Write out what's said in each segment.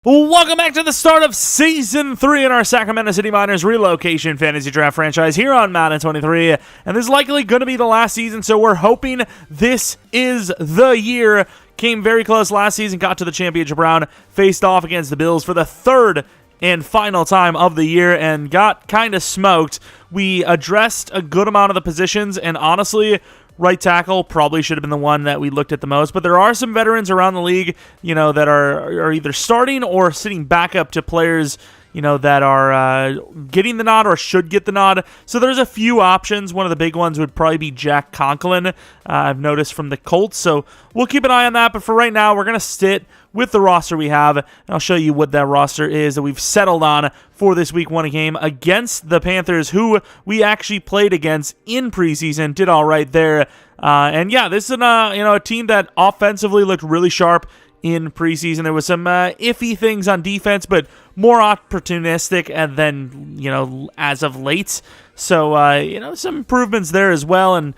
Welcome back to the start of Season 3 in our Sacramento City Miners Relocation Fantasy Draft franchise here on Madden 23, and this is likely going to be the last season, so we're hoping this is the year. Came very close last season, got to the championship round, faced off against the Bills for the third and final time of the year, and got kind of smoked. We addressed a good amount of the positions, and honestly, right tackle probably should have been the one that we looked at the most, but there are some veterans around the league, that are either starting or sitting backup to players, that are getting the nod or should get the nod. So there's a few options. One of the big ones would probably be Jack Conklin, I've noticed from the Colts, so we'll keep an eye on that, but for right now, we're going to sit with the roster we have, and I'll show you what that roster is that we've settled on for this Week 1 game against the Panthers, who we actually played against in preseason, did all right there. And yeah, this is a team that offensively looked really sharp in preseason. There was some iffy things on defense, but more opportunistic and then, as of late. So, some improvements there as well, and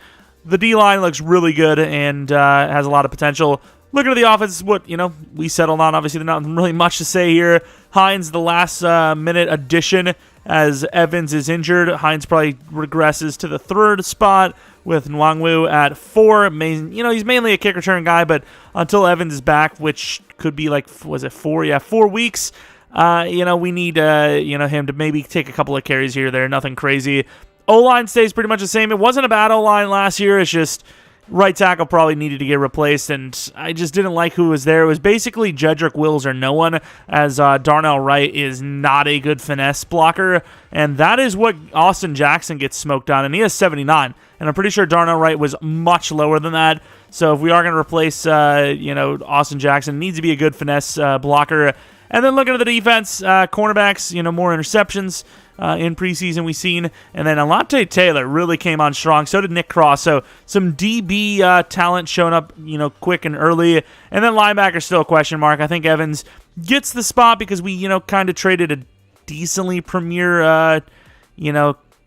the D-line looks really good and has a lot of potential. Looking at the offense, what, we settled on. Obviously, there's not really much to say here. Hines, the last minute addition as Evans is injured. Hines probably regresses to the third spot with Nwangwu at 4. He's mainly a kick return guy, but until Evans is back, which could be 4? Yeah, 4 weeks. We need, him to maybe take a couple of carries here or there. Nothing crazy. O-line stays pretty much the same. It wasn't a bad O-line last year. It's just right tackle probably needed to get replaced, and I just didn't like who was there. It was basically Jedrick Wills or no one, as Darnell Wright is not a good finesse blocker, and that is what Austin Jackson gets smoked on, and he has 79, and I'm pretty sure Darnell Wright was much lower than that. So if we are going to replace, Austin Jackson, needs to be a good finesse blocker. And then looking at the defense, cornerbacks, more interceptions in preseason we've seen. And then Alontae Taylor really came on strong. So did Nick Cross. So some DB talent showing up, quick and early. And then linebacker still a question mark. I think Evans gets the spot because we, kind of traded a decently premier,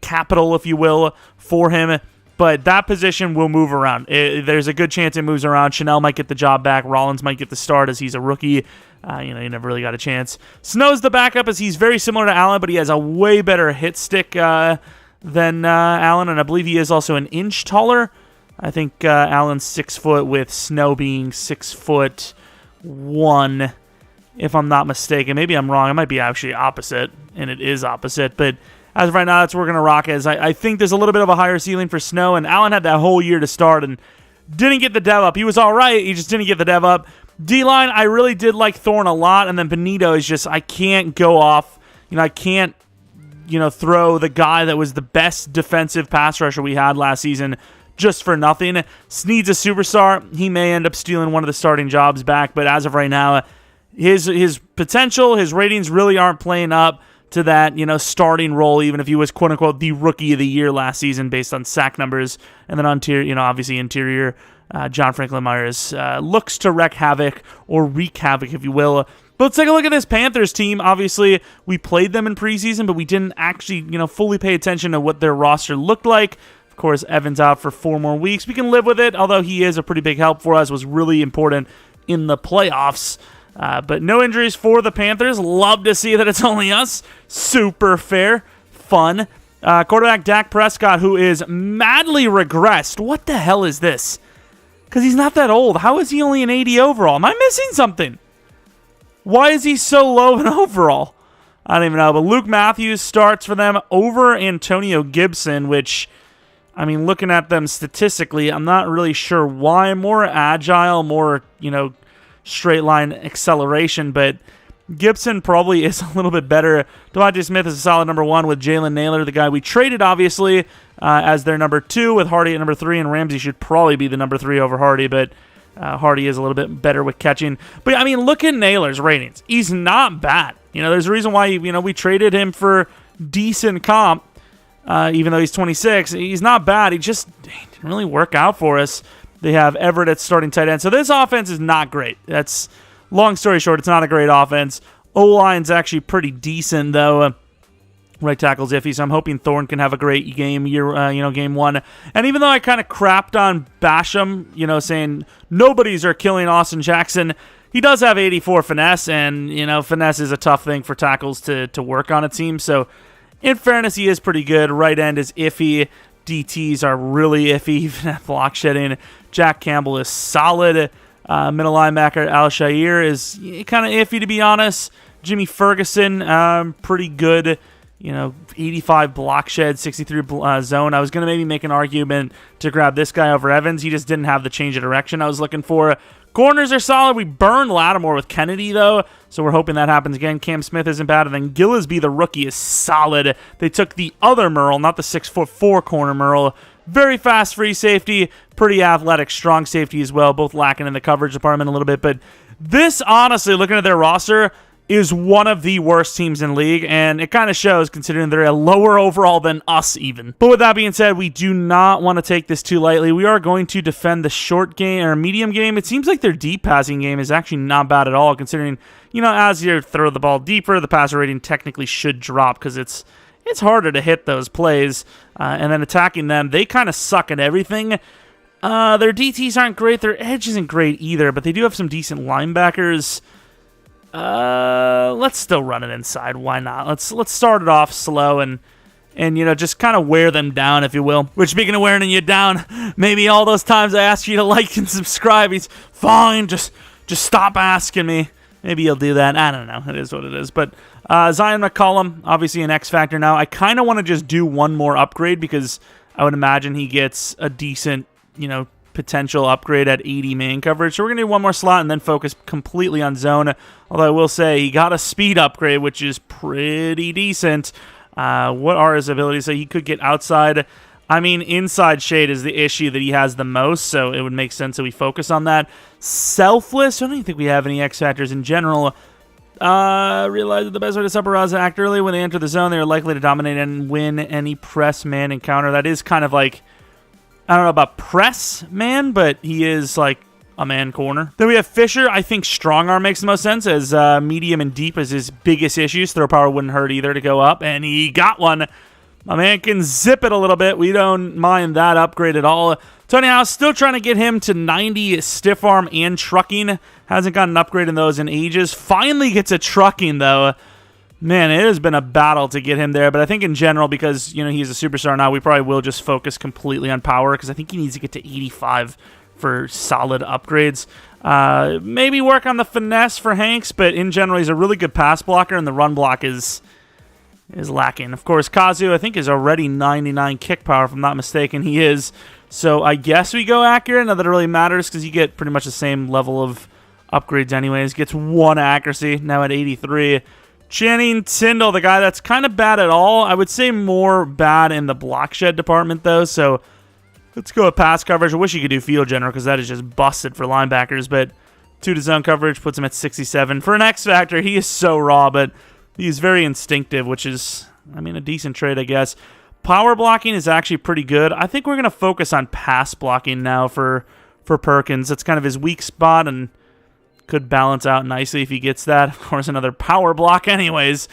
capital, if you will, for him. But that position will move around. There's a good chance it moves around. Chanel might get the job back. Rollins might get the start as he's a rookie. He never really got a chance. Snow's the backup as he's very similar to Allen, but he has a way better hit stick than Allen, and I believe he is also an inch taller. I think Allen's 6 foot with Snow being 6'1", if I'm not mistaken. Maybe I'm wrong. It might be actually opposite, and it is opposite, but as of right now, that's what we're going to rock as. I think there's a little bit of a higher ceiling for Snow, and Allen had that whole year to start and didn't get the dev up. He was all right. He just didn't get the dev up. D-line, I really did like Thorne a lot, and then Benito is just, I can't go off. I can't, throw the guy that was the best defensive pass rusher we had last season just for nothing. Snead's a superstar. He may end up stealing one of the starting jobs back, but as of right now, his potential, his ratings really aren't playing up to that, starting role, even if he was, quote-unquote, the rookie of the year last season based on sack numbers. And then obviously interior, John Franklin Myers looks to wreak havoc, if you will. But let's take a look at this Panthers team. Obviously, we played them in preseason, but we didn't actually, fully pay attention to what their roster looked like. Of course, Evans out for 4 more weeks. We can live with it, although he is a pretty big help for us, was really important in the playoffs. But no injuries for the Panthers. Love to see that it's only us. Super fair. Fun. Quarterback Dak Prescott, who is madly regressed. What the hell is this? Because he's not that old. How is he only an 80 overall? Am I missing something? Why is he so low in overall? I don't even know. But Luke Matthews starts for them over Antonio Gibson, which, looking at them statistically, I'm not really sure why. More agile, more, straight line acceleration, but Gibson probably is a little bit better. Devontae Smith is a solid number 1 with Jalen Naylor, the guy we traded, obviously, as their number 2 with Hardy at number 3, and Ramsey should probably be the number 3 over Hardy, but Hardy is a little bit better with catching. But, look at Naylor's ratings. He's not bad. There's a reason why, we traded him for decent comp, even though he's 26. He's not bad. He didn't really work out for us. They have Everett at starting tight end. So this offense is not great. That's, long story short, it's not a great offense. O-line's actually pretty decent, though. Right tackle's iffy, so I'm hoping Thorne can have a great game, game 1. And even though I kind of crapped on Basham, saying nobodies are killing Austin Jackson, he does have 84 finesse, and, finesse is a tough thing for tackles to work on, it seems. So, in fairness, he is pretty good. Right end is iffy. DTs are really iffy, even at block shedding. Jack Campbell is solid. Middle linebacker Al Shair is kind of iffy, to be honest. Jimmy Ferguson, pretty good. 85 block shed, 63 zone. I was going to maybe make an argument to grab this guy over Evans. He just didn't have the change of direction I was looking for. Corners are solid. We burned Lattimore with Kennedy, though, so we're hoping that happens again. Cam Smith isn't bad, and then Gillespie, the rookie, is solid. They took the other Merle, not the 6'4" corner Merle. Very fast free safety, pretty athletic, strong safety as well, both lacking in the coverage department a little bit. But this, honestly, looking at their roster, is one of the worst teams in league, and it kind of shows considering they're a lower overall than us even. But with that being said, we do not want to take this too lightly. We are going to defend the short game or medium game. It seems like their deep passing game is actually not bad at all, considering, as you throw the ball deeper, the passer rating technically should drop because it's harder to hit those plays. And then attacking them, they kind of suck at everything. Their DTs aren't great. Their edge isn't great either, but they do have some decent linebackers. Let's still run it inside. Why not? Let's start it off slow and just kind of wear them down, if you will. Which, speaking of wearing you down, maybe all those times I asked you to like and subscribe, he's fine. Just stop asking me. Maybe you'll do that. I don't know. It is what it is. But Zion McCollum, obviously an X factor now. I kind of want to just do one more upgrade because I would imagine he gets a decent, potential upgrade at 80 man coverage. So we're going to do one more slot and then focus completely on zone. Although I will say he got a speed upgrade, which is pretty decent. What are his abilities? So he could get outside. I mean, inside shade is the issue that he has the most, so it would make sense that we focus on that. Selfless, I don't even think we have any X factors in general. Realize that the best way to summarize and act early when they enter the zone, they are likely to dominate and win any press man encounter. That is kind of like, I don't know about press man, but he is like a man corner. Then we have Fisher. I think strong arm makes the most sense, as medium and deep is his biggest issues. Throw power wouldn't hurt either to go up, and he got one. My man can zip it a little bit. We don't mind that upgrade at all. Tony House, still trying to get him to 90 stiff arm and trucking. Hasn't gotten an upgrade in those in ages. Finally gets a trucking, though. Man, it has been a battle to get him there. But I think in general, because he's a superstar now, we probably will just focus completely on power, because I think he needs to get to 85 for solid upgrades. Maybe work on the finesse for Hanks, but in general, he's a really good pass blocker, and the run block is lacking. Of course, Kazu, I think, is already 99 kick power, if I'm not mistaken. He is. So I guess we go accurate. Not that it really matters, because you get pretty much the same level of upgrades anyways. Gets 1 accuracy, now at 83. Channing Tindall, the guy that's kind of bad at all. I would say more bad in the block shed department, though. So let's go with pass coverage. I wish you could do field general, because that is just busted for linebackers. But 2 to zone coverage puts him at 67. For an X factor, he is so raw, but he's very instinctive, which is, a decent trade, I guess. Power blocking is actually pretty good. I think we're going to focus on pass blocking now for Perkins. That's kind of his weak spot and could balance out nicely if he gets that. Of course, another power block anyways.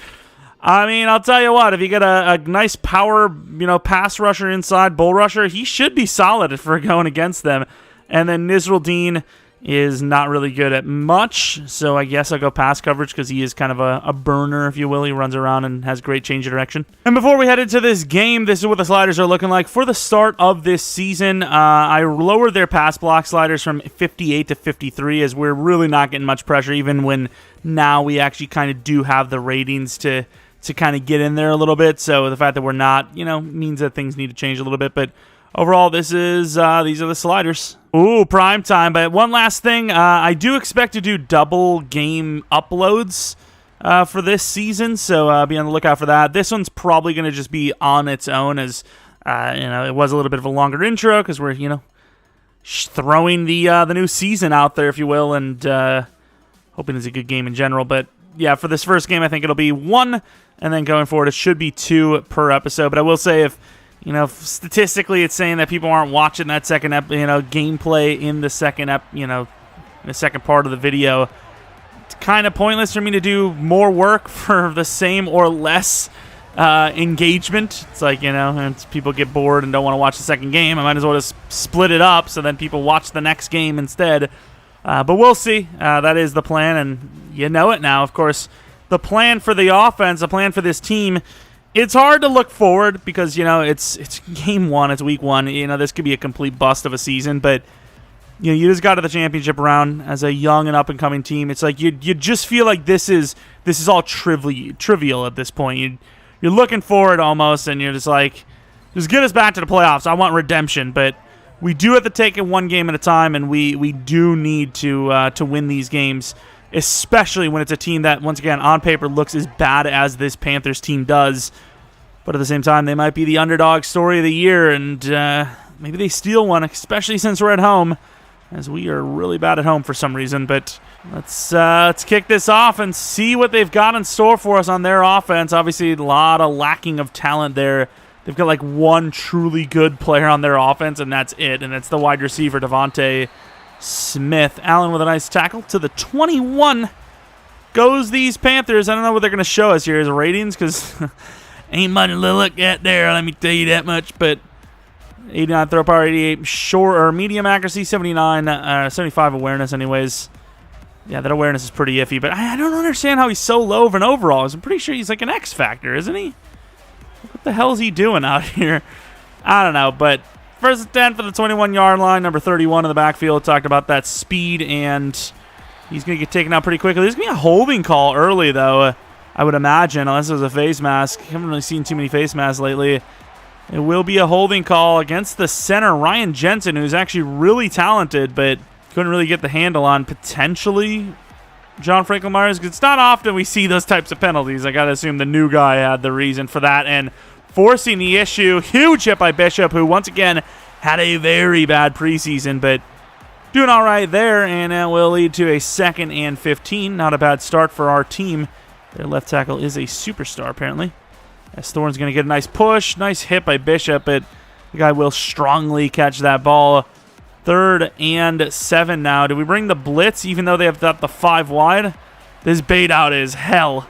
I'll tell you what, if you get a nice power, pass rusher inside, bull rusher, he should be solid if we're going against them. And then Nisruddin is not really good at much, so I guess I'll go pass coverage because he is kind of a burner, if you will. He runs around and has great change of direction. And before we head into this game, this is what the sliders are looking like. For the start of this season, I lowered their pass block sliders from 58 to 53, as we're really not getting much pressure, even when now we actually kind of do have the ratings to kind of get in there a little bit. So the fact that we're not, means that things need to change a little bit, but overall, these are the sliders. Ooh, prime time. But one last thing, I do expect to do double game uploads for this season, so be on the lookout for that. This one's probably going to just be on its own, as it was a little bit of a longer intro because we're throwing the new season out there, if you will, and hoping it's a good game in general. But yeah, for this first game, I think it'll be 1, and then going forward, it should be 2 per episode. But I will say, if statistically it's saying that people aren't watching that second gameplay in the second in the second part of the video, it's kind of pointless for me to do more work for the same or less engagement. It's like, and people get bored and don't want to watch the second game. I might as well just split it up so then people watch the next game instead. But we'll see. That is the plan, and you know it now. Of course, the plan for the offense, the plan for this team, it's hard to look forward because, it's game one, it's week one. This could be a complete bust of a season, but you just got to the championship round as a young and up-and-coming team. It's like you just feel like this is all trivial at this point. You're looking forward almost, and you're just like, just get us back to the playoffs. I want redemption, but we do have to take it one game at a time, and we do need to win these games, especially when it's a team that, once again, on paper looks as bad as this Panthers team does. But at the same time, they might be the underdog story of the year, and maybe they steal one, especially since we're at home, as we are really bad at home for some reason. But let's kick this off and see what they've got in store for us on their offense. Obviously, a lot of lacking of talent there. They've got like one truly good player on their offense, and that's it. And it's the wide receiver, Devontae Smith. Allen with a nice tackle to the 21. Goes these Panthers. I don't know what they're going to show us here as ratings because ain't much to look at there, let me tell you that much. But 89 throw power, 88 short or medium accuracy, 75 awareness anyways. Yeah, that awareness is pretty iffy. But I don't understand how he's so low of an overall. I'm pretty sure he's like an X factor, isn't he? What the hell is he doing out here? I don't know, but first and 10 for the 21-yard line. Number 31 in the backfield. Talked about that speed, and he's going to get taken out pretty quickly. There's going to be a holding call early, though, I would imagine, unless it was a face mask. I haven't really seen too many face masks lately. It will be a holding call against the center, Ryan Jensen, who's actually really talented, but couldn't really get the handle on potentially John Franklin Myers. It's not often we see those types of penalties. I got to assume the new guy had the reason for that and forcing the issue. Huge hit by Bishop, who once again had a very bad preseason, but doing all right there, and it will lead to a 2nd and 15. Not a bad start for our team. Their left tackle is a superstar, apparently. As Thorne's going to get a nice push. Nice hit by Bishop, but the guy will strongly catch that ball. 3rd and 7 now. Do we bring the blitz even though they have got the 5 wide? This bait out is hell.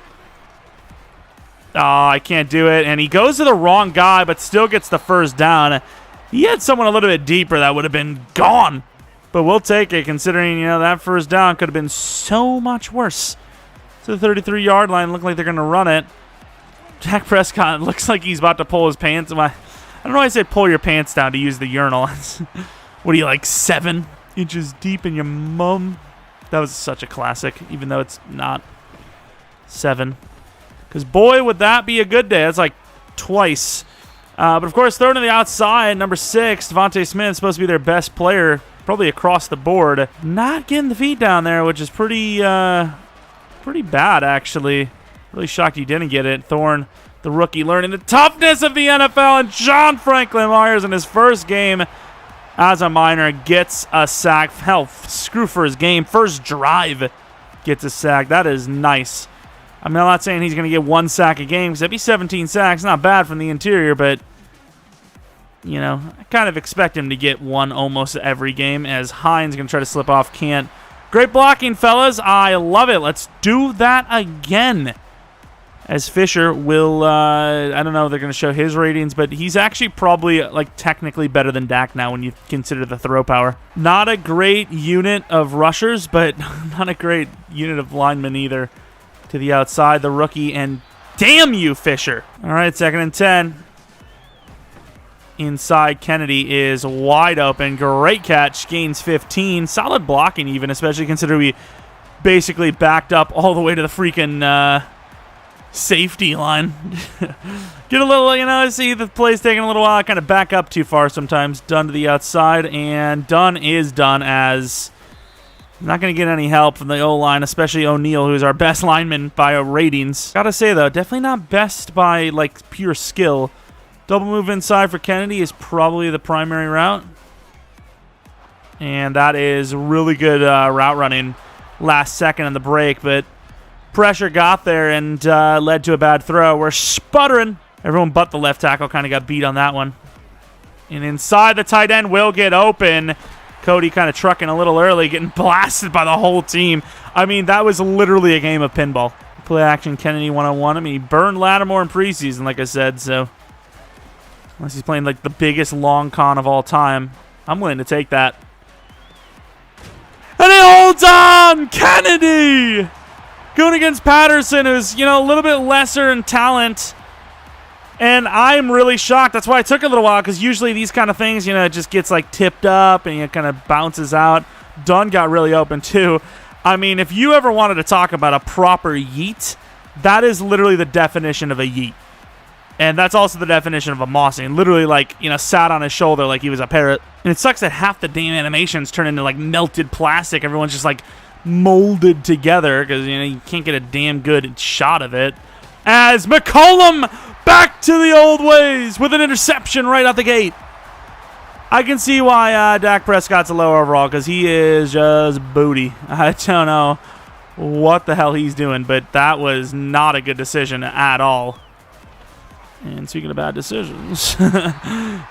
Oh, I can't do it. And he goes to the wrong guy, but still gets the first down. He had someone a little bit deeper that would have been gone. But we'll take it, considering, that first down could have been so much worse. To the 33-yard line, look like they're going to run it. Dak Prescott looks like he's about to pull his pants. I don't know why I said pull your pants down to use the urinal. What are you, like 7 inches deep in your mum? That was such a classic, even though it's not 7. Because, boy, would that be a good day. That's like twice. But, of course, 3rd on the outside, number 6, Devontae Smith, supposed to be their best player, probably across the board. Not getting the feet down there, which is pretty bad, actually. Really shocked he didn't get it. Thorne, the rookie, learning the toughness of the NFL, and John Franklin Myers in his first game as a minor gets a sack. Hell, screw for his game. First drive gets a sack. That is nice. I'm not saying he's going to get 1 sack a game, because that'd be 17 sacks. Not bad from the interior, but, I kind of expect him to get 1 almost every game, as Hines going to try to slip off. Can't. Great blocking, fellas. I love it. Let's do that again. As Fisher will, I don't know if they're going to show his ratings, but he's actually probably, technically better than Dak now when you consider the throw power. Not a great unit of rushers, but not a great unit of linemen either. To the outside, the rookie, and damn you, Fisher. All right, 2nd and 10. Inside, Kennedy is wide open. Great catch, gains 15. Solid blocking even, especially considering we basically backed up all the way to the freaking safety line. Get a little, see the play's taking a little while. Kind of back up too far sometimes. Dunn to the outside, and Dunn is done as not going to get any help from the O-line, especially O'Neal, who's our best lineman by ratings. Gotta say, though, definitely not best by, pure skill. Double move inside for Kennedy is probably the primary route. And that is really good route running last second in the break, but pressure got there and led to a bad throw. We're sputtering. Everyone but the left tackle kind of got beat on that one. And inside, the tight end will get open. Cody kind of trucking a little early, getting blasted by the whole team. I mean, that was literally a game of pinball. Play action, Kennedy 1-on-1. I mean, he burned Lattimore in preseason, like I said, so unless he's playing the biggest long con of all time, I'm willing to take that. And he holds on. Kennedy going against Patterson, who's, a little bit lesser in talent. And I'm really shocked. That's why it took a little while, because usually these kind of things, it just gets like tipped up and it kind of bounces out. Dunn got really open too. I mean, if you ever wanted to talk about a proper yeet, that is literally the definition of a yeet. And that's also the definition of a mossing. Literally, like, sat on his shoulder like he was a parrot. And it sucks that half the damn animations turn into like melted plastic. Everyone's just like molded together because, you can't get a damn good shot of it. As McCollum back to the old ways with an interception right out the gate. I can see why Dak Prescott's a low overall, because he is just booty. I don't know what the hell he's doing, but that was not a good decision at all. And speaking of bad decisions,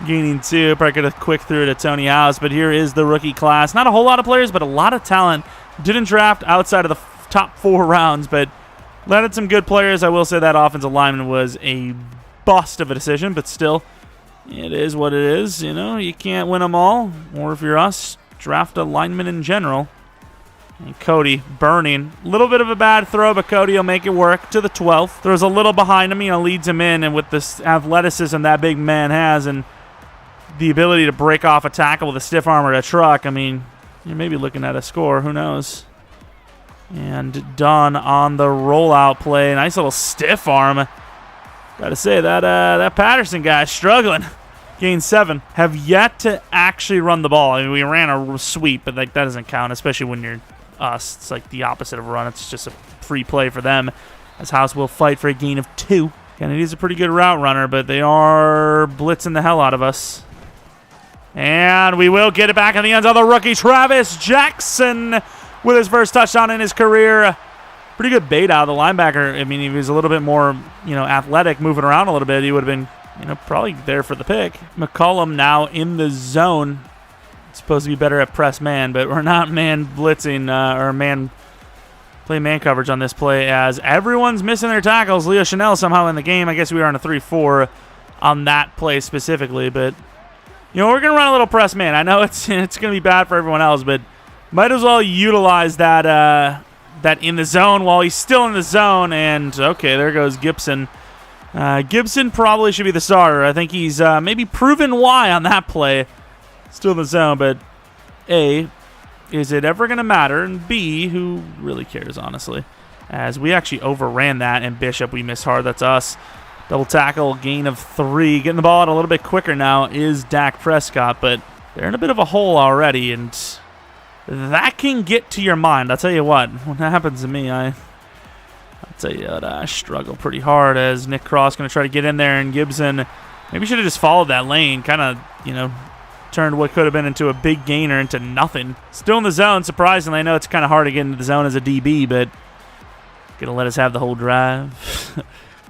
gaining 2, probably could have quick through to Tony House, but here is the rookie class. Not a whole lot of players, but a lot of talent. Didn't draft outside of the top 4 rounds, but landed some good players. I will say that offensive lineman was a bust of a decision, but still, it is what it is. You can't win them all. Or if you're us, draft a lineman in general. And Cody burning. A little bit of a bad throw, but Cody will make it work to the 12th. Throws a little behind him, leads him in. And with this athleticism that big man has and the ability to break off a tackle with a stiff arm or a truck, I mean, you're maybe looking at a score. Who knows? And Dunn on the rollout play. Nice little stiff arm. Got to say, that Patterson guy is struggling. Gained 7. Have yet to actually run the ball. I mean, we ran a sweep, but that doesn't count, especially when you're us. It's like the opposite of a run. It's just a free play for them, as House will fight for a gain of 2. Kennedy's a pretty good route runner, but they are blitzing the hell out of us. And we will get it back in the end of the rookie, Travis Jackson, with his first touchdown in his career. Pretty good bait out of the linebacker. I mean, if he was a little bit more, athletic, moving around a little bit, he would have been, probably there for the pick. McCollum now in the zone. Supposed to be better at press man, but we're not man blitzing or play man coverage on this play, as everyone's missing their tackles. Leo Chanel somehow in the game. I guess we are on a 3-4 on that play specifically, but we're gonna run a little press man. I know it's gonna be bad for everyone else, but might as well utilize that in the zone while he's still in the zone. And okay, there goes Gibson. Gibson probably should be the starter. I think he's maybe proven why on that play. Still in the zone, but A, is it ever going to matter? And B, who really cares, honestly? As we actually overran that, and Bishop, we missed hard. That's us. Double tackle, gain of 3. Getting the ball out a little bit quicker now is Dak Prescott, but they're in a bit of a hole already, and that can get to your mind. I'll tell you what, when that happens to me, I'll tell you that I struggle pretty hard, as Nick Cross going to try to get in there, and Gibson maybe should have just followed that lane, kind of, turned what could have been into a big gainer into nothing. Still in the zone, surprisingly. I know it's kind of hard to get into the zone as a DB, but going to let us have the whole drive.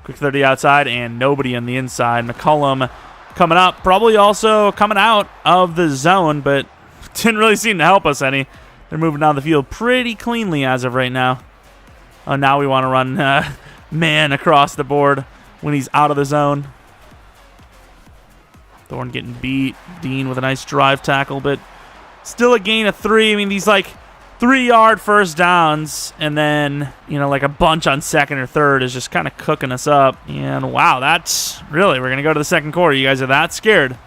Quick 30 outside and nobody on the inside. McCollum coming up, probably also coming out of the zone, but didn't really seem to help us any. They're moving down the field pretty cleanly as of right now. Oh, now we want to run man across the board when he's out of the zone. Thorne getting beat. Dean with a nice drive tackle, but still a gain of 3. I mean, these 3-yard first downs and then, like a bunch on second or third is just kind of cooking us up. And wow, that's really, we're going to go to the second quarter. You guys are that scared?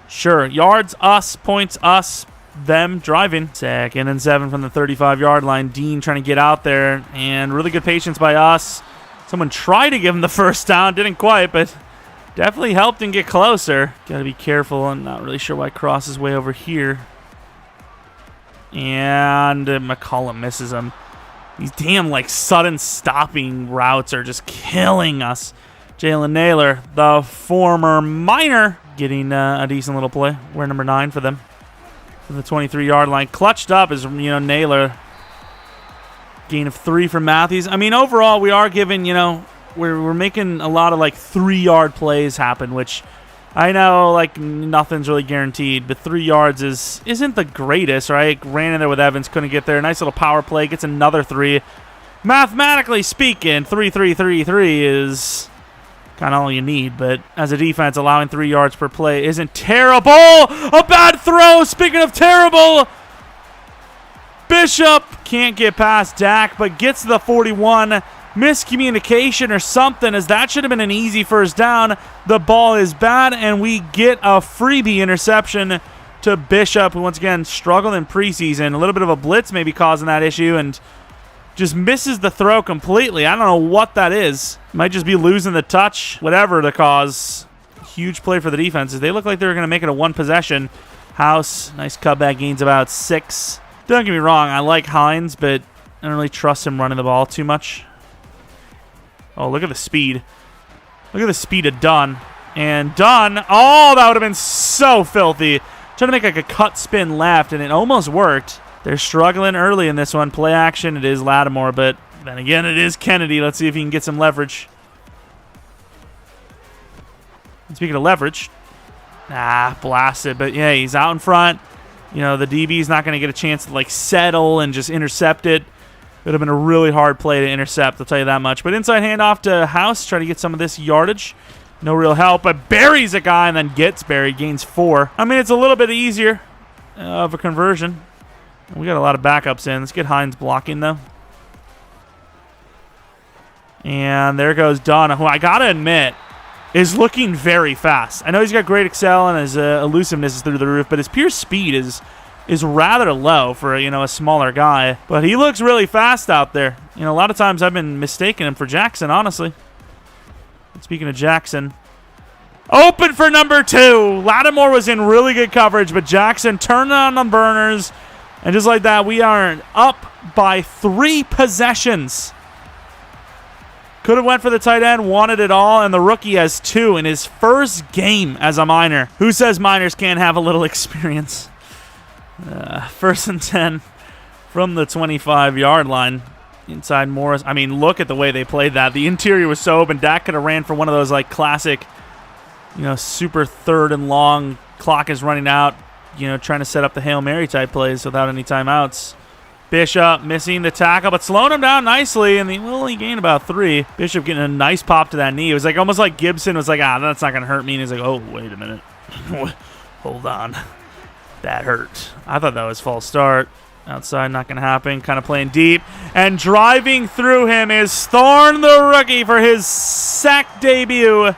Sure. Yards, us. Points, us. Them driving. 2nd and 7 from the 35-yard line. Dean trying to get out there, and really good patience by us. Someone tried to give him the first down. Didn't quite, but definitely helped him get closer. Got to be careful. I'm not really sure why Cross is way over here. And McCollum misses him. These damn sudden stopping routes are just killing us. Jalen Naylor, the former Miner, getting a decent little play. We're number 9 for them. From the 23-yard line. Clutched up is, Naylor. Gain of 3 for Matthews. I mean, overall, we are giving, we're making a lot of 3-yard plays happen, which I know nothing's really guaranteed, but 3 yards isn't the greatest, right? Ran in there with Evans, couldn't get there. Nice little power play, gets another 3. Mathematically speaking, 3-3-3-3 is kind of all you need, but as a defense, allowing 3 yards per play isn't terrible. A bad throw, speaking of terrible. Bishop can't get past Dak, but gets the 41. Miscommunication or something, as that should have been an easy first down. The ball is bad, and we get a freebie interception to Bishop, who once again struggled in preseason. A little bit of a blitz maybe causing that issue, and just misses the throw completely. I don't know what that is. Might just be losing the touch, whatever the cause. Huge play for the defenses. They look like they were going to make it a one possession. House, nice cutback, gains about 6. Don't get me wrong, I like Hines, but I don't really trust him running the ball too much. Oh, look at the speed. Look at the speed of Dunn. And Dunn, oh, that would have been so filthy. Trying to make like a cut spin left, and it almost worked. They're struggling early in this one. Play action, it is Lattimore, but then again, it is Kennedy. Let's see if he can get some leverage. And speaking of leverage, blasted. But yeah, he's out in front. You know, the DB's not going to get a chance to like settle and just intercept it. It would have been a really hard play to intercept, I'll tell you that much. But inside handoff to House, try to get some of this yardage. No real help, but buries a guy and then gets buried, gains 4. I mean, it's a little bit easier of a conversion. We got a lot of backups in. Let's get Hines blocking, though. And there goes Dunn, who I got to admit is looking very fast. I know he's got great excel and his elusiveness is through the roof, but his pure speed is rather low for, you know, a smaller guy. But he looks really fast out there. You know, a lot of times I've been mistaking him for Jackson, honestly. Speaking of Jackson, open for number 2. Lattimore was in really good coverage, but Jackson turned on the burners. And just like that, we are up by 3 possessions. Could have went for the tight end, wanted it all, and the rookie has 2 in his first game as a minor. Who says minors can't have a little experience? 1st and 10 from the 25-yard line. Inside Morris. I mean, look at the way they played that. The interior was so open. Dak could have ran for one of those, like, classic, you know, super 3rd and long, clock is running out, you know, trying to set up the Hail Mary type plays without any timeouts. Bishop missing the tackle, but slowing him down nicely, and he will only gain about 3. Bishop getting a nice pop to that knee. It was like almost like Gibson was like, that's not going to hurt me. And he's like, oh, wait a minute. Hold on. That hurt. I thought that was false start. Outside, not going to happen. Kind of playing deep. And driving through him is Thorne, the rookie, for his sack debut.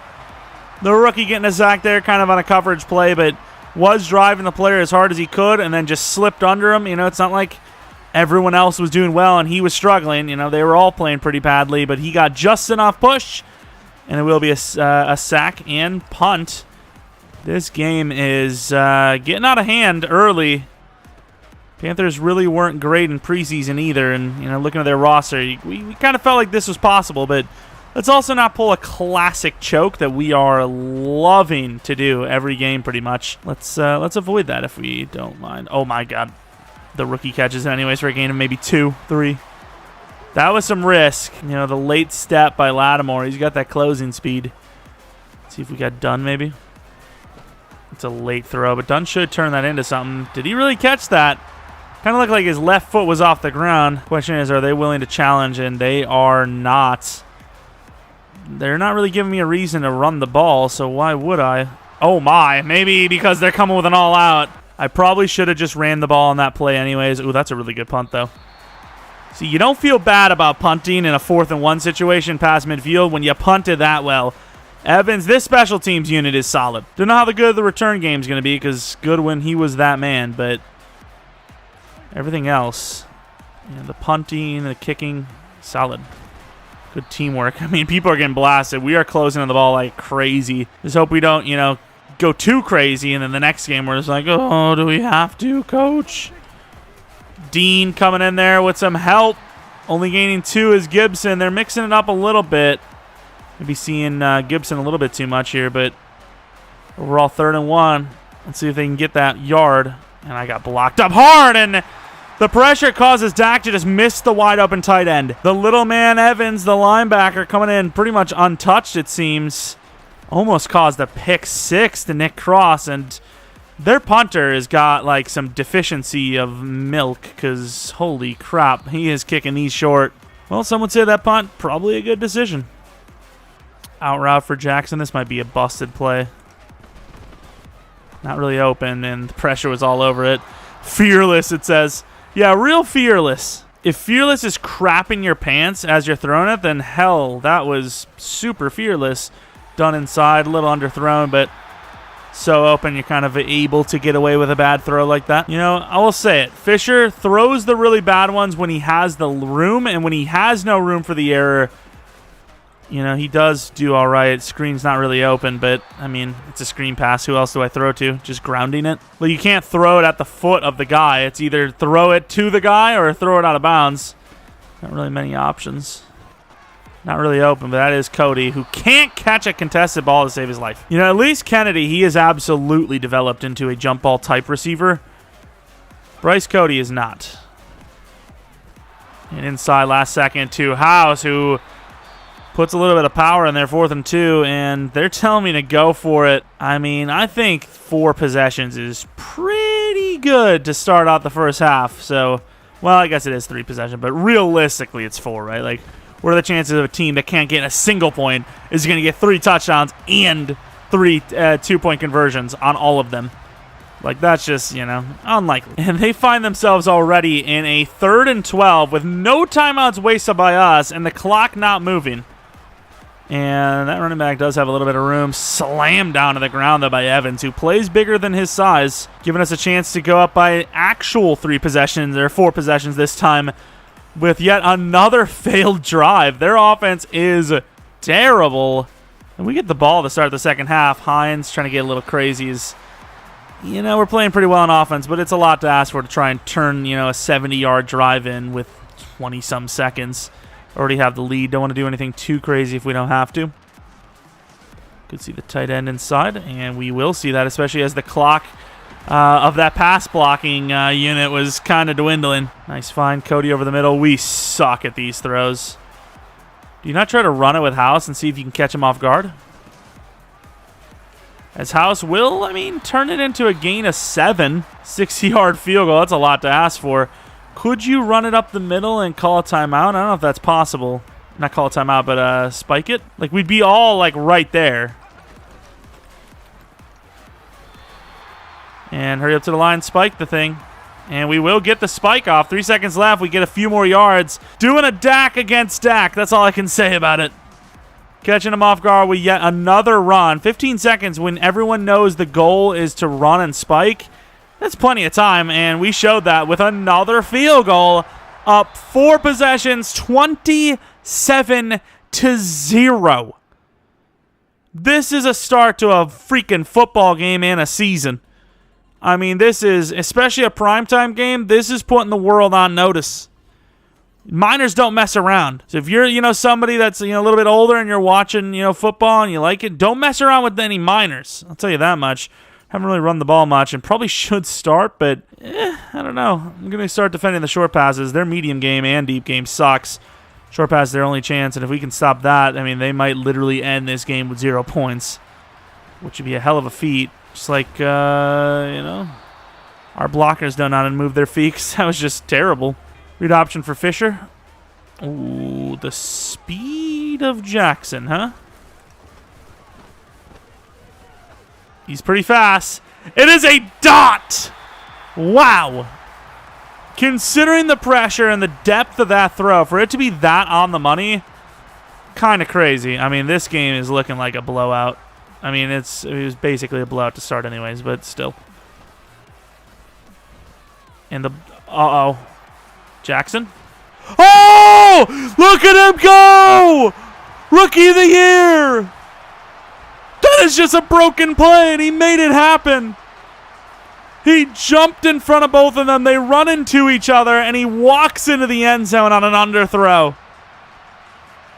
The rookie getting a sack there, kind of on a coverage play, but was driving the player as hard as he could and then just slipped under him. You know, it's not like everyone else was doing well and he was struggling. You know, they were all playing pretty badly, but he got just enough push, and it will be a sack and punt. This game is getting out of hand early. Panthers really weren't great in preseason either, and you know, looking at their roster, we kind of felt like this was possible, but let's also not pull a classic choke that we are loving to do every game pretty much. Let's avoid that if we don't mind. Oh my God, the rookie catches it anyways for a gain of maybe 2, 3. That was some risk. You know, the late step by Lattimore. He's got that closing speed. Let's see if we got Dunn maybe. It's a late throw, but Dunn should turn that into something. Did he really catch that? Kind of looked like his left foot was off the ground. Question is, are they willing to challenge? And they are not. They're not really giving me a reason to run the ball, so why would I? Oh my, maybe because they're coming with an all-out. I probably should have just ran the ball on that play anyways. Ooh, that's a really good punt, though. See, you don't feel bad about punting in a 4th and 1 situation past midfield when you punted that well. Evans, this special teams unit is solid. Don't know how good the return game is going to be because Goodwin, he was that man, but everything else, you know, the punting, the kicking, solid. Good teamwork. I mean, people are getting blasted. We are closing on the ball like crazy. Just hope we don't, you know, go too crazy, and then the next game we're just like, oh, do we have to, coach? Dean coming in there with some help. Only gaining 2 is Gibson. They're mixing it up a little bit. Maybe seeing Gibson a little bit too much here, but overall 3rd and 1. Let's see if they can get that yard. And I got blocked up hard, and the pressure causes Dak to just miss the wide open tight end. The little man Evans, the linebacker, coming in pretty much untouched, it seems. Almost caused a pick 6 to Nick Cross, and their punter has got like some deficiency of milk because holy crap, he is kicking these short. Well, some would say that punt, probably a good decision. Out route for Jackson. This might be a busted play. Not really open, and the pressure was all over it. Fearless, it says. Yeah, real fearless. If fearless is crapping your pants as you're throwing it, then hell, that was super fearless. Done inside, a little underthrown, but so open you're kind of able to get away with a bad throw like that. You know, I will say it. Fisher throws the really bad ones when he has the room, and when he has no room for the error, you know, he does do all right. Screen's not really open, but, I mean, it's a screen pass. Who else do I throw to? Just grounding it? Well, you can't throw it at the foot of the guy. It's either throw it to the guy or throw it out of bounds. Not really many options. Not really open, but that is Cody, who can't catch a contested ball to save his life. You know, at least Kennedy, he is absolutely developed into a jump ball type receiver. Bryce Cody is not. And inside last second to House, who puts a little bit of power in there, 4th and 2, and they're telling me to go for it. I mean, I think 4 possessions is pretty good to start out the first half. So, well, I guess it is 3 possessions, but realistically it's 4, right? Like, what are the chances of a team that can't get a single point is going to get 3 touchdowns and 3 2-point conversions on all of them? Like, that's just, you know, unlikely. And they find themselves already in a 3rd and 12 with no timeouts wasted by us and the clock not moving. And that running back does have a little bit of room. Slammed down to the ground, though, by Evans, who plays bigger than his size, giving us a chance to go up by actual 3 possessions, or 4 possessions this time, with yet another failed drive. Their offense is terrible. And we get the ball to start the second half. Hines trying to get a little crazy. You know, we're playing pretty well on offense, but it's a lot to ask for to try and turn, you know, a 70-yard drive in with 20-some seconds. Already have the lead. Don't want to do anything too crazy if we don't have to. Could see the tight end inside, and we will see that, especially as the clock of that pass blocking unit was kind of dwindling. Nice find, Cody over the middle. We suck at these throws. Do you not try to run it with House and see if you can catch him off guard? As House will, I mean, turn it into a gain of 7. 60-yard field goal. That's a lot to ask for. Could you run it up the middle and call a timeout? I don't know if that's possible. Not call a timeout, but spike it. Like, we'd be all, like, right there. And hurry up to the line, spike the thing. And we will get the spike off. 3 seconds left. We get a few more yards. Doing a Dak against Dak. That's all I can say about it. Catching him off guard with yet another run. 15 seconds when everyone knows the goal is to run and spike. That's plenty of time, and we showed that with another field goal. Up 4 possessions, 27-0. This is a start to a freaking football game and a season. I mean, this is, especially a primetime game, this is putting the world on notice. Minors don't mess around. So if you're, you know, somebody that's, you know, a little bit older and you're watching, you know, football and you like it, don't mess around with any minors. I'll tell you that much. Haven't really run the ball much and probably should start, but I don't know. I'm going to start defending the short passes. Their medium game and deep game sucks. Short pass is their only chance, and if we can stop that, I mean, they might literally end this game with 0 points, which would be a hell of a feat. Just like, you know, our blockers don't know how to move their feet because that was just terrible. Read option for Fisher. Ooh, the speed of Jackson, huh? He's pretty fast. It is a dot! Wow. Considering the pressure and the depth of that throw, for it to be that on the money, kind of crazy. I mean, this game is looking like a blowout. I mean, it was basically a blowout to start anyways, but still. And the... Uh-oh. Jackson? Oh! Look at him go! Rookie of the year! That is just a broken play, and he made it happen. He jumped in front of both of them. They run into each other, and he walks into the end zone on an underthrow.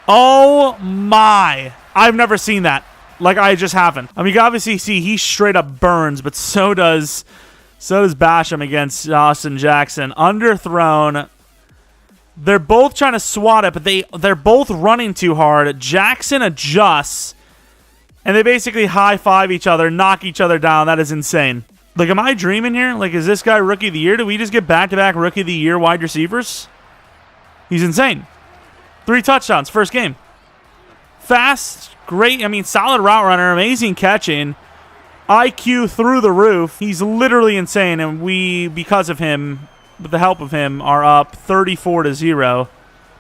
Oh, my. I've never seen that. Like, I just haven't. I mean, you can obviously see he straight up burns, but so does Basham against Austin Jackson. Underthrown. They're both trying to swat it, but they're both running too hard. Jackson adjusts, and they basically high-five each other, knock each other down. That is insane. Like, am I dreaming here? Like, is this guy Rookie of the Year? Do we just get back-to-back Rookie of the Year wide receivers? He's insane. 3 touchdowns, first game. Fast, great, I mean, solid route runner, amazing catching. IQ through the roof. He's literally insane, and we, because of him, with the help of him, are up 34-0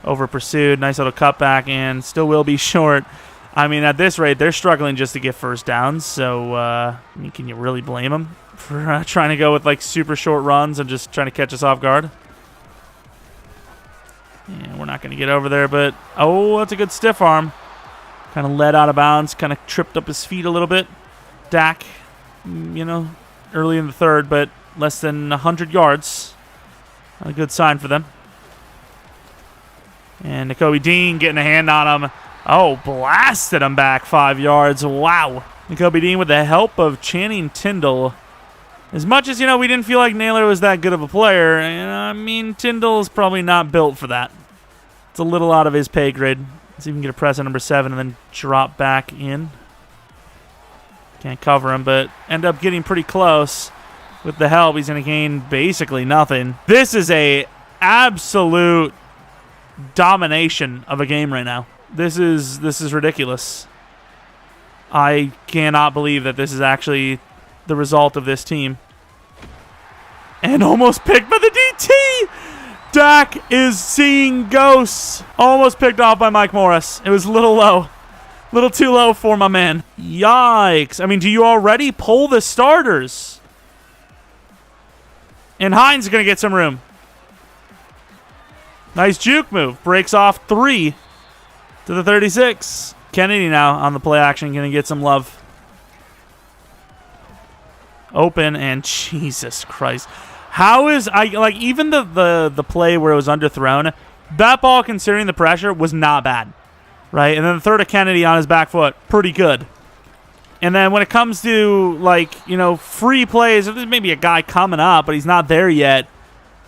over Pursued. Nice little cutback, and still will be short. I mean, at this rate, they're struggling just to get first downs, so I mean, can you really blame them for trying to go with like super short runs and just trying to catch us off guard? Yeah, we're not going to get over there, but oh, that's a good stiff arm. Kind of led out of bounds, kind of tripped up his feet a little bit. Dak, you know, early in the third, but less than 100 yards. Not a good sign for them. And Nakobe Dean getting a hand on him. Oh, blasted him back 5 yards. Wow. Nakobe Dean with the help of Channing Tindall. As much as, you know, we didn't feel like Naylor was that good of a player, I mean, Tyndall's probably not built for that. It's a little out of his pay grade. Let's even get a press at number 7 and then drop back in. Can't cover him, but end up getting pretty close. With the help, he's going to gain basically nothing. This is a absolute domination of a game right now. This is ridiculous. I cannot believe that this is actually the result of this team. And almost picked by the DT! Dak is seeing ghosts. Almost picked off by Mike Morris. It was a little low. A little too low for my man. Yikes. I mean, do you already pull the starters? And Hines is going to get some room. Nice juke move. Breaks off 3 to the 36. Kennedy now on the play action. Going to get some love. Open, and Jesus Christ. How is, even the play where it was underthrown, that ball, considering the pressure, was not bad, right? And then the third of Kennedy on his back foot, pretty good. And then when it comes to, free plays, there's maybe a guy coming up, but he's not there yet,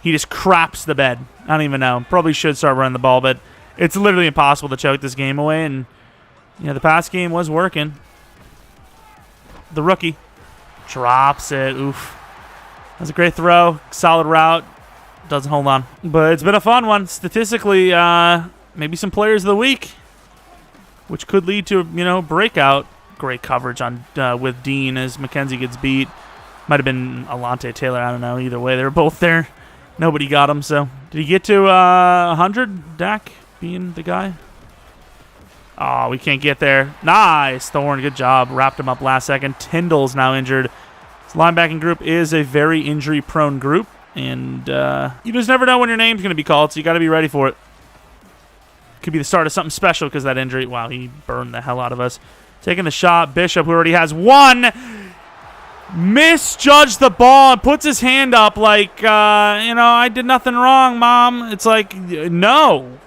he just craps the bed. I don't even know. Probably should start running the ball, but it's literally impossible to choke this game away, and, the pass game was working. The rookie drops it. Oof. That's a great throw. Solid route. Doesn't hold on. But it's been a fun one. Statistically, maybe some players of the week, which could lead to, breakout. Great coverage on with Dean as McKenzie gets beat. Might have been Alante Taylor. I don't know. Either way, they were both there. Nobody got him. So did he get to 100? Dak being the guy? Oh, we can't get there. Nice, Thorne. Good job. Wrapped him up last second. Tyndall's now injured. This linebacking group is a very injury-prone group, and you just never know when your name's going to be called, so you got to be ready for it. Could be the start of something special because that injury. Wow, he burned the hell out of us. Taking the shot. Bishop, who already has one, misjudged the ball and puts his hand up like, I did nothing wrong, Mom. It's like, no.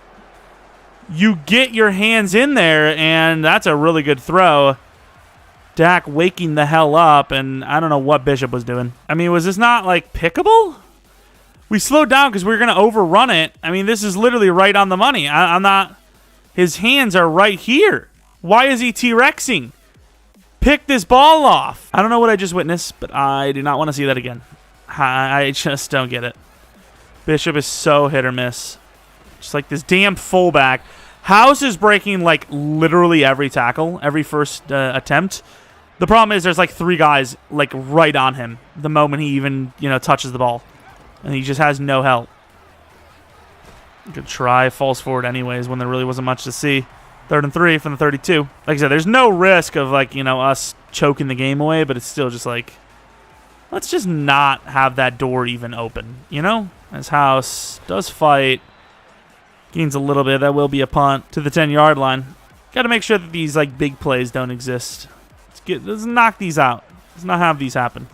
You get your hands in there, and that's a really good throw. Dak waking the hell up, and I don't know what Bishop was doing. I mean, was this not, pickable? We slowed down because we were going to overrun it. I mean, this is literally right on the money. I'm not... His hands are right here. Why is he T-Rexing? Pick this ball off. I don't know what I just witnessed, but I do not want to see that again. I just don't get it. Bishop is so hit or miss. Just like this damn fullback. House is breaking, literally every tackle, every first attempt. The problem is there's, 3 guys, right on him the moment he even, touches the ball. And he just has no help. Good try. Falls forward anyways when there really wasn't much to see. 3rd and 3 from the 32. Like I said, there's no risk of, us choking the game away, but it's still just, let's just not have that door even open, As House does fight. Gains a little bit. That will be a punt to the 10-yard line. Got to make sure that these big plays don't exist. Let's knock these out. Let's not have these happen.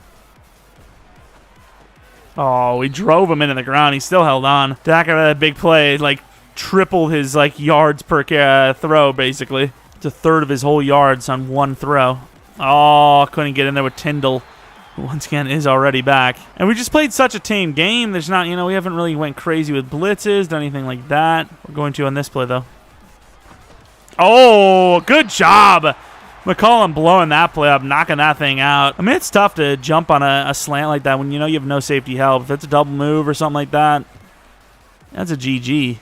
Oh, we drove him into the ground. He still held on. Dak had a big play, tripled his yards per throw basically. It's a third of his whole yards on one throw. Oh, couldn't get in there with Tyndall. Once again, is already back. And we just played such a tame game. There's not, we haven't really went crazy with blitzes, done anything like that. We're going to on this play, though. Oh, good job. McCollum blowing that play up, knocking that thing out. I mean, it's tough to jump on a slant like that when you have no safety help. If it's a double move or something like that, that's a GG.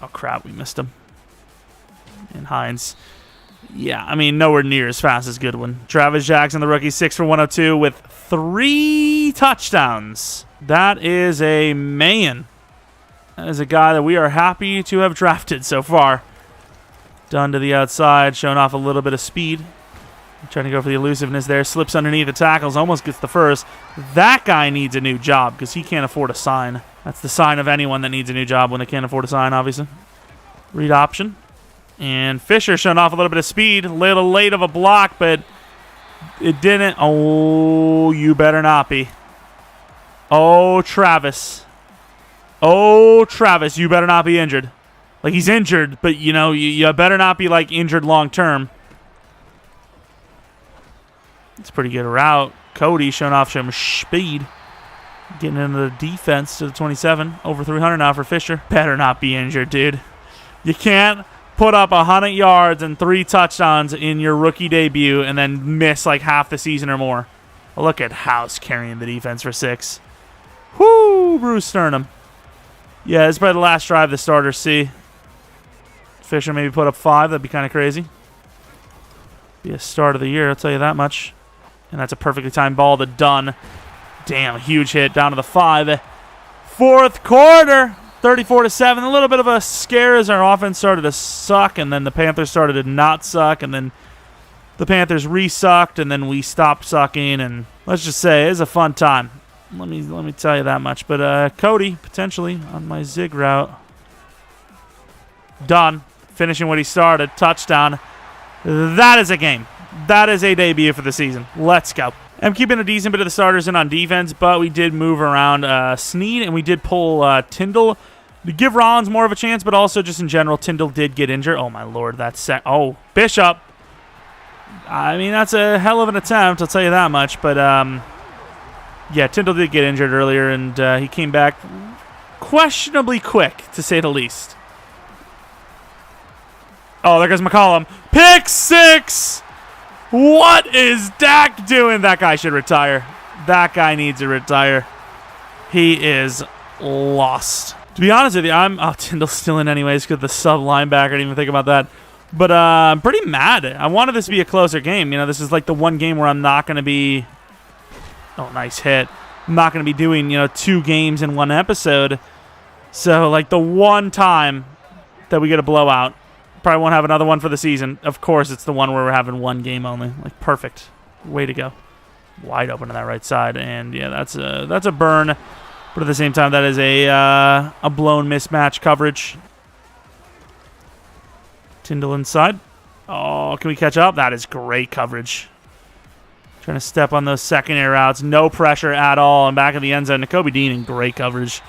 Oh, crap, we missed him. And Hines Yeah, I mean, nowhere near as fast as Goodwin. Travis Jackson, the rookie, 6 for 102 with 3 touchdowns. That is a man. That is a guy that we are happy to have drafted so far. Done to the outside, showing off a little bit of speed. Trying to go for the elusiveness there. Slips underneath the tackles, almost gets the first. That guy needs a new job because he can't afford a sign. That's the sign of anyone that needs a new job when they can't afford a sign, obviously. Read option. And Fisher showing off a little bit of speed. A little late of a block, but it didn't. Oh, you better not be. Oh, Travis. Oh, Travis, you better not be injured. Like, he's injured, but, you know, you better not be, like, injured long term. It's a pretty good route. Cody showing off some speed. Getting into the defense to the 27. Over 300 now for Fisher. Better not be injured, dude. You can't put up 100 yards and 3 touchdowns in your rookie debut and then miss like half the season or more. Look at House carrying the defense for 6. Whoo, Bruce Sternum. Yeah, this is probably the last drive the starters see. Fisher maybe put up 5. That'd be kind of crazy. Be a start of the year, I'll tell you that much. And that's a perfectly timed ball to Dunn. Damn, huge hit down to the 5. Fourth quarter, 34-7. A little bit of a scare as our offense started to suck, and then the Panthers started to not suck, and then the Panthers re-sucked, and then we stopped sucking. And let's just say it was a fun time. Let me tell you that much. But Cody potentially on my zig route. Done. Finishing what he started. Touchdown. That is a game. That is a debut for the season. Let's go. I'm keeping a decent bit of the starters in on defense, but we did move around Snead, and we did pull Tyndall to give Rollins more of a chance, but also just in general, Tyndall did get injured. Oh, my Lord. That's oh, Bishop. I mean, that's a hell of an attempt, I'll tell you that much. But, yeah, Tyndall did get injured earlier, and he came back questionably quick, to say the least. Oh, there goes McCollum. Pick 6! What is Dak doing? That guy should retire. That guy needs to retire. He is lost. To be honest with you, Tyndall's still in anyways because the sub linebacker. I didn't even think about that. But I'm pretty mad. I wanted this to be a closer game. You know, this is like the one game where I'm not going to be... Oh, nice hit. I'm not going to be doing, 2 games in one episode. So, like, the one time that we get a blowout, probably won't have another one for the season. Of course, it's the one where we're having 1 game only. Like, perfect. Way to go. Wide open to that right side. And, yeah, that's a burn. But at the same time, that is a blown mismatch coverage. Tyndall inside. Oh, can we catch up? That is great coverage. Trying to step on those secondary routes. No pressure at all. And back in the end zone, Nakobe Dean in great coverage.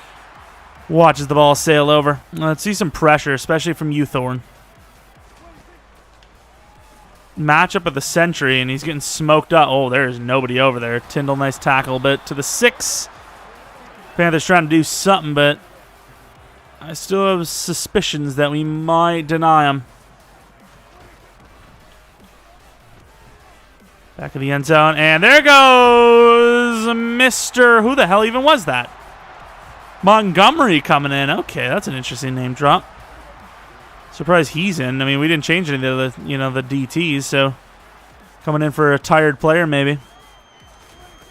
Watches the ball sail over. Let's see some pressure, especially from Thorne. Matchup of the century, and he's getting smoked up. Oh, there's nobody over there. Tyndall, nice tackle, but to the 6. Panthers trying to do something, but I still have suspicions that we might deny him. Back of the end zone, and there goes Mr. Who the hell even was that? Montgomery coming in. Okay, that's an interesting name drop. Surprised he's in. I mean, we didn't change any of the DTs, so coming in for a tired player maybe.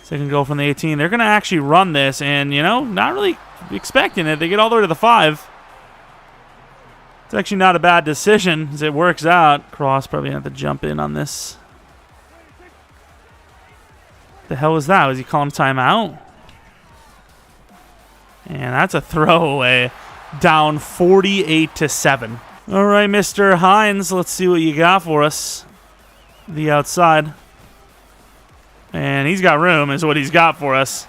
Second goal from the 18. They're going to actually run this, and, not really expecting it. They get all the way to the 5. It's actually not a bad decision as it works out. Cross probably have to jump in on this. The hell was that? Was he calling timeout? And that's a throwaway. Down 48-7. All right, Mr. Hines, let's see what you got for us. The outside. And he's got room is what he's got for us.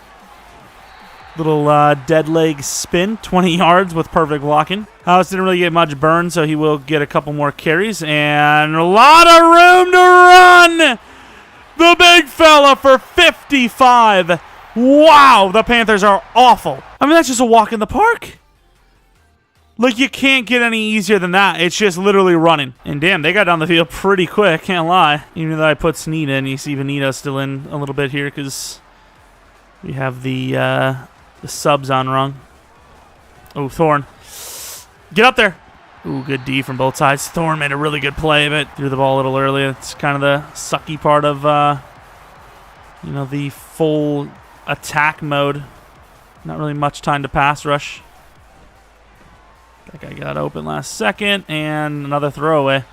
Little dead leg spin, 20 yards with perfect blocking. House didn't really get much burn, so he will get a couple more carries. And a lot of room to run! The big fella for 55. Wow, the Panthers are awful. I mean, that's just a walk in the park. Like, you can't get any easier than that. It's just literally running. And damn, they got down the field pretty quick, can't lie. Even though I put Snead in, you see Vanita still in a little bit here because we have the subs on wrong. Oh, Thorne. Get up there. Ooh, good D from both sides. Thorne made a really good play, but threw the ball a little early. It's kind of the sucky part of, the full attack mode. Not really much time to pass rush. That guy got open last second, and another throwaway.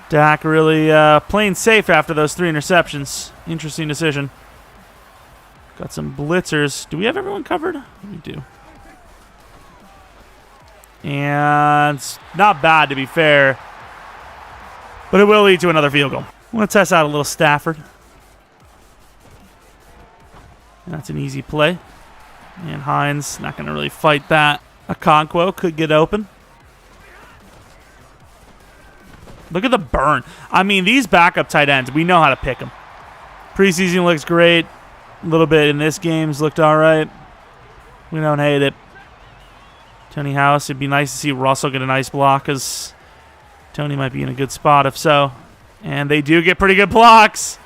Dak really playing safe after those 3 interceptions. Interesting decision. Got some blitzers. Do we have everyone covered? We do. And it's not bad, to be fair. But it will lead to another field goal. I want to test out a little Stafford. And that's an easy play. And Hines not going to really fight that. Okonkwo could get open. Look at the burn. I mean, these backup tight ends, we know how to pick them. Preseason looks great. A little bit in this game's looked all right. We don't hate it. Tony House, it'd be nice to see Russell get a nice block because Tony might be in a good spot if so. And they do get pretty good blocks.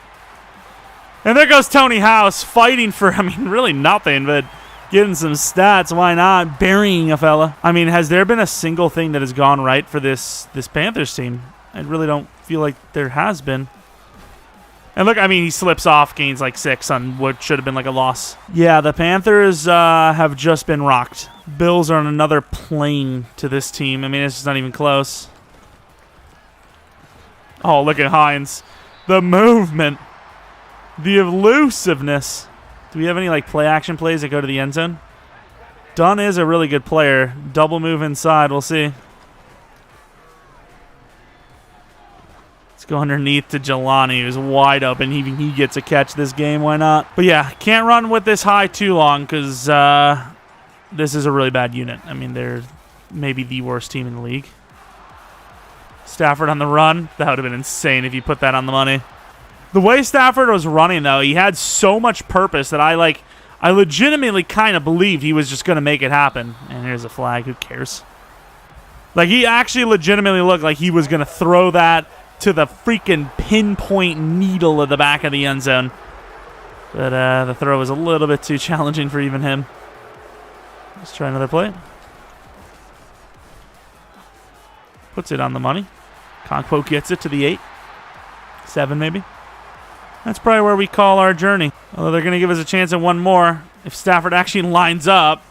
And there goes Tony House fighting for, really nothing, but getting some stats. Why not? Burying a fella. Has there been a single thing that has gone right for this Panthers team? I really don't feel like there has been. And look, he slips off, gains like 6 on what should have been like a loss. Yeah, the Panthers have just been rocked. Bills are on another plane to this team. It's just not even close. Oh, look at Hines. The movement. The elusiveness. Do we have any play action plays that go to the end zone? Dunn is a really good player. Double move inside. We'll see. Let's go underneath to Jelani, who's wide open. He gets a catch this game. Why not? But yeah, can't run with this high too long because this is a really bad unit. They're maybe the worst team in the league. Stafford on the run. That would have been insane if you put that on the money. The way Stafford was running, though, he had so much purpose that I legitimately kind of believed he was just going to make it happen. And here's a flag. Who cares? He actually legitimately looked like he was going to throw that to the freaking pinpoint needle at the back of the end zone. But the throw was a little bit too challenging for even him. Let's try another play. Puts it on the money. Okonkwo gets it to the 8. 7 maybe. That's probably where we call our journey. Although they're going to give us a chance at one more. If Stafford actually lines up.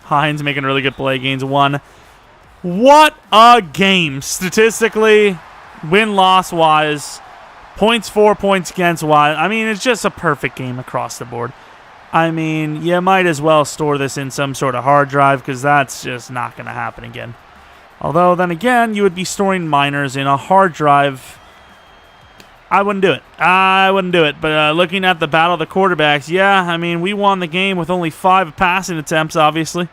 Hines making a really good play. Gains 1. What a game. Statistically, win-loss wise, points for, points against wise. It's just a perfect game across the board. You might as well store this in some sort of hard drive because that's just not going to happen again. Although, then again, you would be storing minors in a hard drive. I wouldn't do it. But looking at the battle of the quarterbacks, yeah, we won the game with only 5 passing attempts, obviously.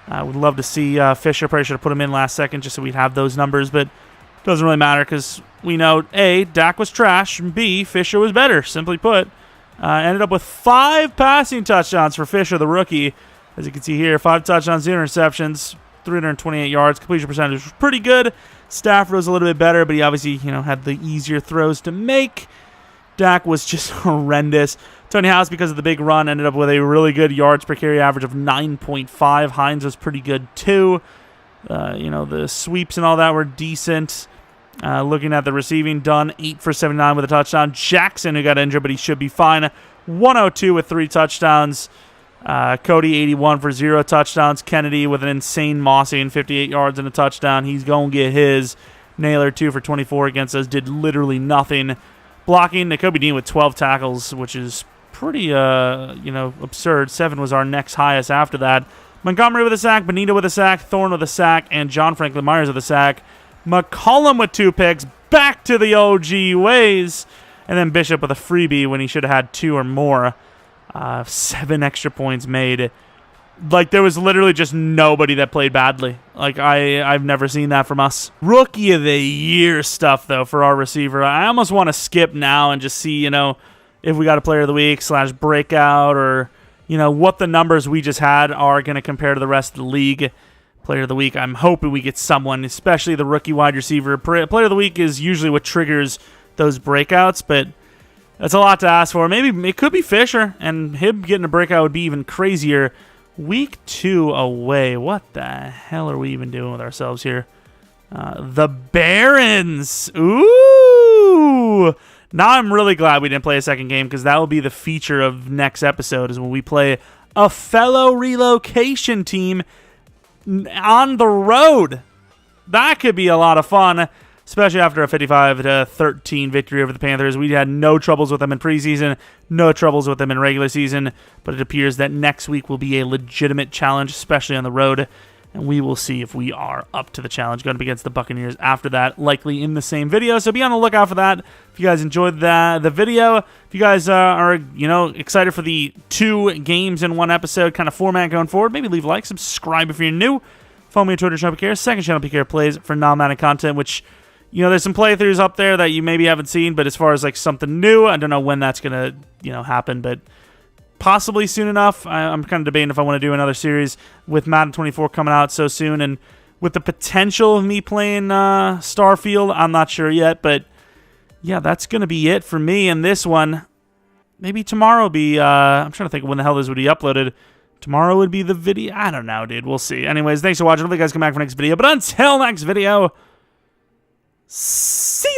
I would love to see Fisher. Probably should have put him in last second just so we'd have those numbers, but it doesn't really matter because we know, A, Dak was trash, and B, Fisher was better, simply put. Ended up with 5 passing touchdowns for Fisher, the rookie. As you can see here, 5 touchdowns, 0 interceptions, 328 yards. Completion percentage was pretty good. Stafford was a little bit better, but he obviously, had the easier throws to make. Dak was just horrendous. Tony House, because of the big run, ended up with a really good yards per carry average of 9.5. Hines was pretty good too. The sweeps and all that were decent. Looking at the receiving, Dunn 8 for 79 with a touchdown. Jackson, who got injured, but he should be fine, 102 with 3 touchdowns. Cody 81 for 0 touchdowns. Kennedy with an insane mossing 58 yards and a touchdown. He's going to get his. Naylor 2 for 24 against us. Did literally nothing. Blocking, Nakobe Dean with 12 tackles, which is pretty, absurd. 7 was our next highest after that. Montgomery with a sack, Bonita with a sack, Thorne with a sack, and John Franklin Myers with a sack. McCollum with 2 picks, back to the OG ways. And then Bishop with a freebie when he should have had 2 or more. 7 extra points made. There was literally just nobody that played badly. I've never seen that from us. Rookie of the Year stuff, though, for our receiver. I almost want to skip now and just see, if we got a Player of the Week / breakout or, what the numbers we just had are going to compare to the rest of the league. Player of the Week, I'm hoping we get someone, especially the rookie wide receiver. Player of the Week is usually what triggers those breakouts, but that's a lot to ask for. Maybe it could be Fisher, and him getting a breakout would be even crazier. Week 2 away. What the hell are we even doing with ourselves here? The Barons. Ooh. Now I'm really glad we didn't play a second game, because that will be the feature of next episode, is when we play a fellow relocation team on the road. That could be a lot of fun, especially after a 55-13 victory over the Panthers. We had no troubles with them in preseason, no troubles with them in regular season, but it appears that next week will be a legitimate challenge, especially on the road, and we will see if we are up to the challenge going up against the Buccaneers after that, likely in the same video. So be on the lookout for that. If you guys enjoyed the video, if you guys are excited for the 2 games in 1 episode kind of format going forward, maybe leave a like, subscribe if you're new. Follow me on Twitter, Jeromepkr. Second channel, PKR Plays, for non-Madden content, which, there's some playthroughs up there that you maybe haven't seen, but as far as like something new, I don't know when that's going to, happen, but possibly soon enough. I'm kind of debating if I want to do another series with Madden 24 coming out so soon, and with the potential of me playing Starfield, I'm not sure yet, but yeah, that's going to be it for me in this one. Maybe tomorrow will be, I'm trying to think of when the hell this would be uploaded. Tomorrow would be the video. I don't know, dude. We'll see. Anyways, thanks for watching. Hopefully you guys come back for next video, but until next video, see